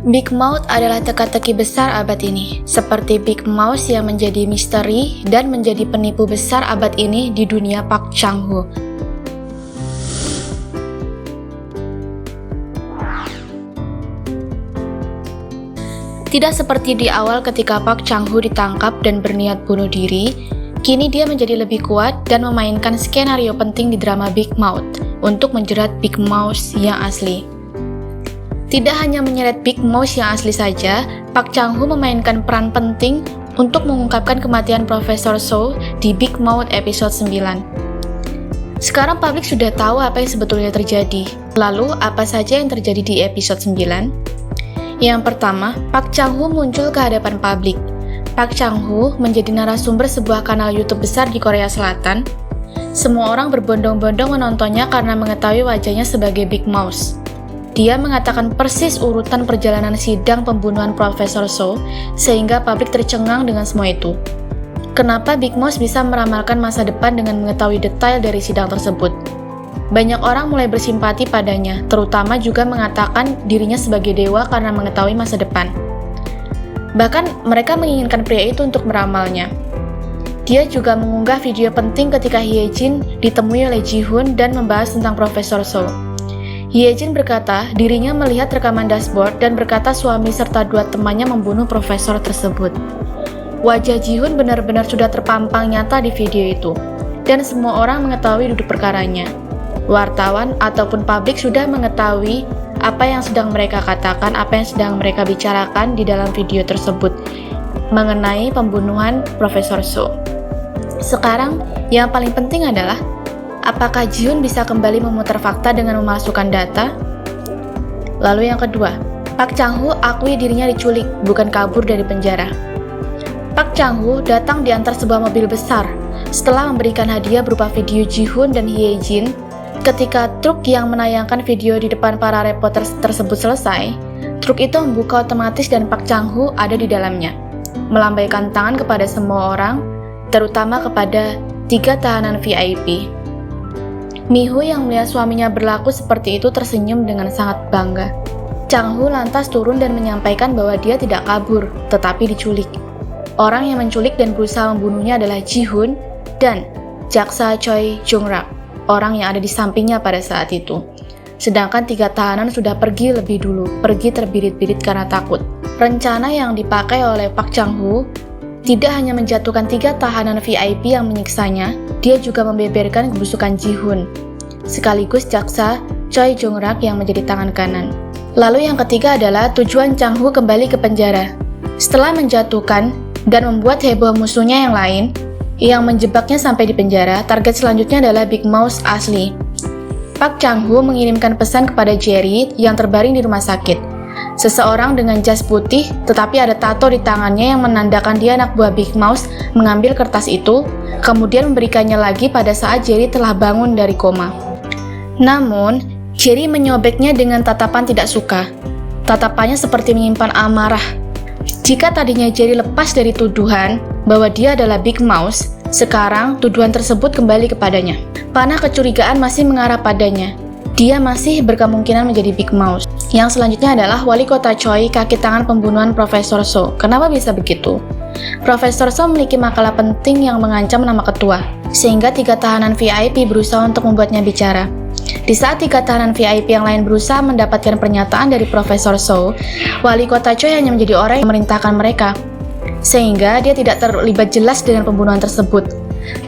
Big Mouth adalah teka-teki besar abad ini, seperti Big Mouse yang menjadi misteri dan menjadi penipu besar abad ini di dunia Park Chang-woo. Tidak seperti di awal ketika Park Chang-woo ditangkap dan berniat bunuh diri, kini dia menjadi lebih kuat dan memainkan skenario penting di drama Big Mouth untuk menjerat Big Mouse yang asli. Tidak hanya menyeret Big Mouse yang asli saja, Park Chang-woo memainkan peran penting untuk mengungkapkan kematian Profesor So di Big Mouth episode 9. Sekarang publik sudah tahu apa yang sebetulnya terjadi. Lalu, apa saja yang terjadi di episode 9? Yang pertama, Park Chang-woo muncul ke hadapan publik. Park Chang-woo menjadi narasumber sebuah kanal YouTube besar di Korea Selatan. Semua orang berbondong-bondong menontonnya karena mengetahui wajahnya sebagai Big Mouse. Dia mengatakan persis urutan perjalanan sidang pembunuhan Profesor So, sehingga publik tercengang dengan semua itu. Kenapa Big Mouse bisa meramalkan masa depan dengan mengetahui detail dari sidang tersebut? Banyak orang mulai bersimpati padanya, terutama juga mengatakan dirinya sebagai dewa karena mengetahui masa depan. Bahkan mereka menginginkan pria itu untuk meramalnya. Dia juga mengunggah video penting ketika Hye-jin ditemui oleh Ji-hoon dan membahas tentang Profesor So. Hye-jin berkata dirinya melihat rekaman dashboard dan berkata suami serta dua temannya membunuh profesor tersebut. Wajah Ji-hoon benar-benar sudah terpampang nyata di video itu, dan semua orang mengetahui duduk perkaranya. Wartawan ataupun publik sudah mengetahui apa yang sedang mereka katakan, apa yang sedang mereka bicarakan di dalam video tersebut mengenai pembunuhan Profesor So. Sekarang, yang paling penting adalah apakah Ji-hoon bisa kembali memutar fakta dengan memasukkan data? Lalu yang kedua, Park Chang-woo akui dirinya diculik, bukan kabur dari penjara. Park Chang-woo datang di antar sebuah mobil besar setelah memberikan hadiah berupa video Ji-hoon dan Hye-jin. Ketika truk yang menayangkan video di depan para reporter tersebut selesai, truk itu membuka otomatis dan Park Chang-woo ada di dalamnya, melambaikan tangan kepada semua orang, terutama kepada 3 tahanan VIP. Mi-ho yang melihat suaminya berlaku seperti itu tersenyum dengan sangat bangga. Chang-woo lantas turun dan menyampaikan bahwa dia tidak kabur, tetapi diculik. Orang yang menculik dan berusaha membunuhnya adalah Ji-hoon dan jaksa Choi Jung-rak, orang yang ada di sampingnya pada saat itu. Sedangkan 3 tahanan sudah pergi lebih dulu, pergi terbirit-birit karena takut. Rencana yang dipakai oleh Park Chang-woo tidak hanya menjatuhkan 3 tahanan VIP yang menyiksanya, dia juga membeberkan kebusukan Ji-hoon, sekaligus jaksa Choi Jung-rak yang menjadi tangan kanan. Lalu yang ketiga adalah tujuan Chang-woo kembali ke penjara. Setelah menjatuhkan dan membuat heboh musuhnya yang lain, yang menjebaknya sampai di penjara, target selanjutnya adalah Big Mouse asli. Park Chang-woo mengirimkan pesan kepada Jerry yang terbaring di rumah sakit. Seseorang dengan jas putih tetapi ada tato di tangannya yang menandakan dia anak buah Big Mouse mengambil kertas itu, kemudian memberikannya lagi pada saat Jerry telah bangun dari koma. Namun, Jerry menyobeknya dengan tatapan tidak suka. Tatapannya seperti menyimpan amarah. Jika tadinya Jerry lepas dari tuduhan bahwa dia adalah Big Mouse, sekarang tuduhan tersebut kembali kepadanya. Panah kecurigaan masih mengarah padanya. Dia masih berkemungkinan menjadi Big Mouse. Yang selanjutnya adalah wali kota Choi, kaki tangan pembunuhan Profesor So. Kenapa bisa begitu? Profesor So memiliki makalah penting yang mengancam nama ketua, sehingga 3 tahanan VIP berusaha untuk membuatnya bicara. Di saat 3 tahanan VIP yang lain berusaha mendapatkan pernyataan dari Profesor So, wali kota Choi hanya menjadi orang yang memerintahkan mereka, sehingga dia tidak terlibat jelas dengan pembunuhan tersebut.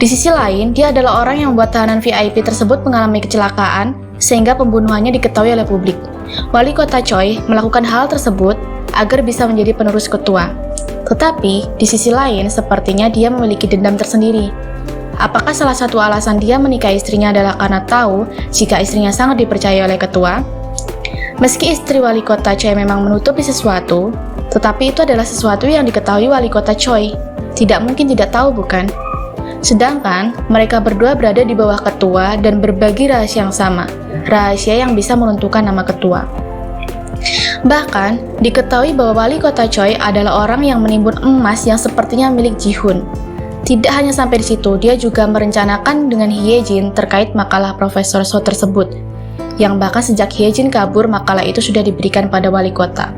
Di sisi lain, dia adalah orang yang membuat tahanan VIP tersebut mengalami kecelakaan, sehingga pembunuhannya diketahui oleh publik. Wali kota Choi melakukan hal tersebut agar bisa menjadi penerus ketua. Tetapi, di sisi lain, sepertinya dia memiliki dendam tersendiri. Apakah salah satu alasan dia menikahi istrinya adalah karena tahu jika istrinya sangat dipercaya oleh ketua? Meski istri wali kota Choi memang menutupi sesuatu, tetapi itu adalah sesuatu yang diketahui wali kota Choi. Tidak mungkin tidak tahu, bukan? Sedangkan, mereka berdua berada di bawah ketua dan berbagi rahasia yang sama, rahasia yang bisa menentukan nama ketua. Bahkan, diketahui bahwa wali kota Choi adalah orang yang menimbun emas yang sepertinya milik Ji-hoon. Tidak hanya sampai di situ, dia juga merencanakan dengan Hye-jin terkait makalah Profesor So tersebut, yang bahkan sejak Hye-jin kabur, makalah itu sudah diberikan pada wali kota.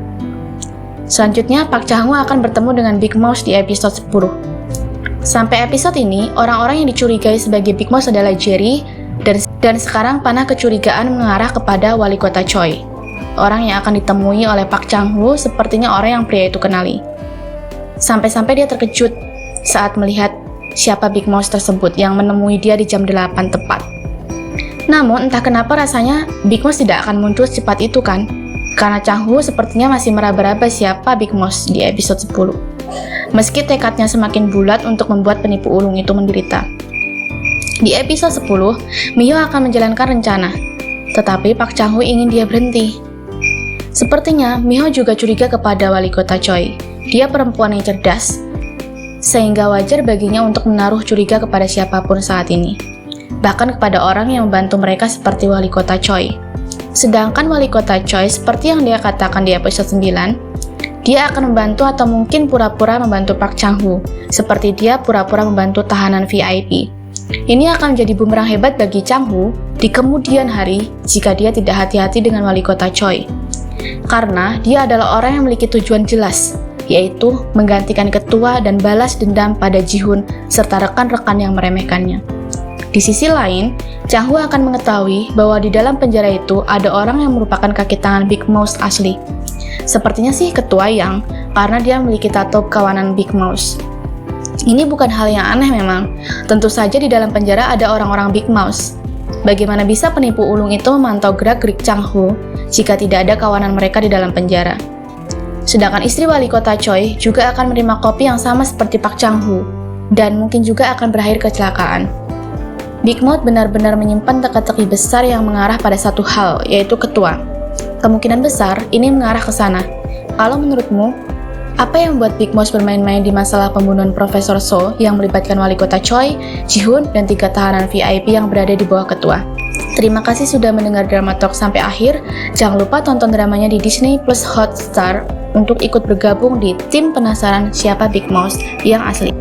Selanjutnya, Park Chang-woo akan bertemu dengan Big Mouse di episode 10. Sampai episode ini, orang-orang yang dicurigai sebagai Big Mouse adalah Jerry, dan sekarang panah kecurigaan mengarah kepada wali kota Choi. Orang yang akan ditemui oleh Park Chang-woo sepertinya orang yang pria itu kenali. Sampai-sampai dia terkejut saat melihat siapa Big Mouse tersebut yang menemui dia di jam 8 tepat. Namun, entah kenapa rasanya Big Mouse tidak akan muncul secepat itu kan? Karena Chang-woo sepertinya masih meraba-raba siapa Big Mouse di episode 10. Meski tekadnya semakin bulat untuk membuat penipu ulung itu menderita. Di episode 10, Miho akan menjalankan rencana, tetapi Park Chang-woo ingin dia berhenti. Sepertinya, Miho juga curiga kepada wali kota Choi. Dia perempuan yang cerdas, sehingga wajar baginya untuk menaruh curiga kepada siapapun saat ini. Bahkan kepada orang yang membantu mereka seperti wali kota Choi. Sedangkan wali kota Choi, seperti yang dia katakan di episode 9, dia akan membantu atau mungkin pura-pura membantu Park Chang-woo, seperti dia pura-pura membantu tahanan VIP. Ini akan menjadi bumerang hebat bagi Chang-woo di kemudian hari jika dia tidak hati-hati dengan wali kota Choi. Karena dia adalah orang yang memiliki tujuan jelas, yaitu menggantikan ketua dan balas dendam pada Ji-hoon serta rekan-rekan yang meremehkannya. Di sisi lain, Chang-woo akan mengetahui bahwa di dalam penjara itu ada orang yang merupakan kaki tangan Big Mouse asli. Sepertinya sih ketua Yang, karena dia memiliki tato kawanan Big Mouse. Ini bukan hal yang aneh memang. Tentu saja di dalam penjara ada orang-orang Big Mouse. Bagaimana bisa penipu ulung itu memantau gerak-gerik Chang-woo jika tidak ada kawanan mereka di dalam penjara? Sedangkan istri wali kota Choi juga akan menerima kopi yang sama seperti Park Chang-woo, dan mungkin juga akan berakhir kecelakaan. Big Mouth benar-benar menyimpan teka-teki besar yang mengarah pada satu hal, yaitu ketua. Kemungkinan besar ini mengarah ke sana. Kalau menurutmu, apa yang membuat Big Mouse bermain-main di masalah pembunuhan Profesor So yang melibatkan wali kota Choi, Ji-hoon, dan 3 tahanan VIP yang berada di bawah ketua? Terima kasih sudah mendengar Drama Talk sampai akhir. Jangan lupa tonton dramanya di Disney Plus Hotstar untuk ikut bergabung di tim penasaran siapa Big Mouse yang asli.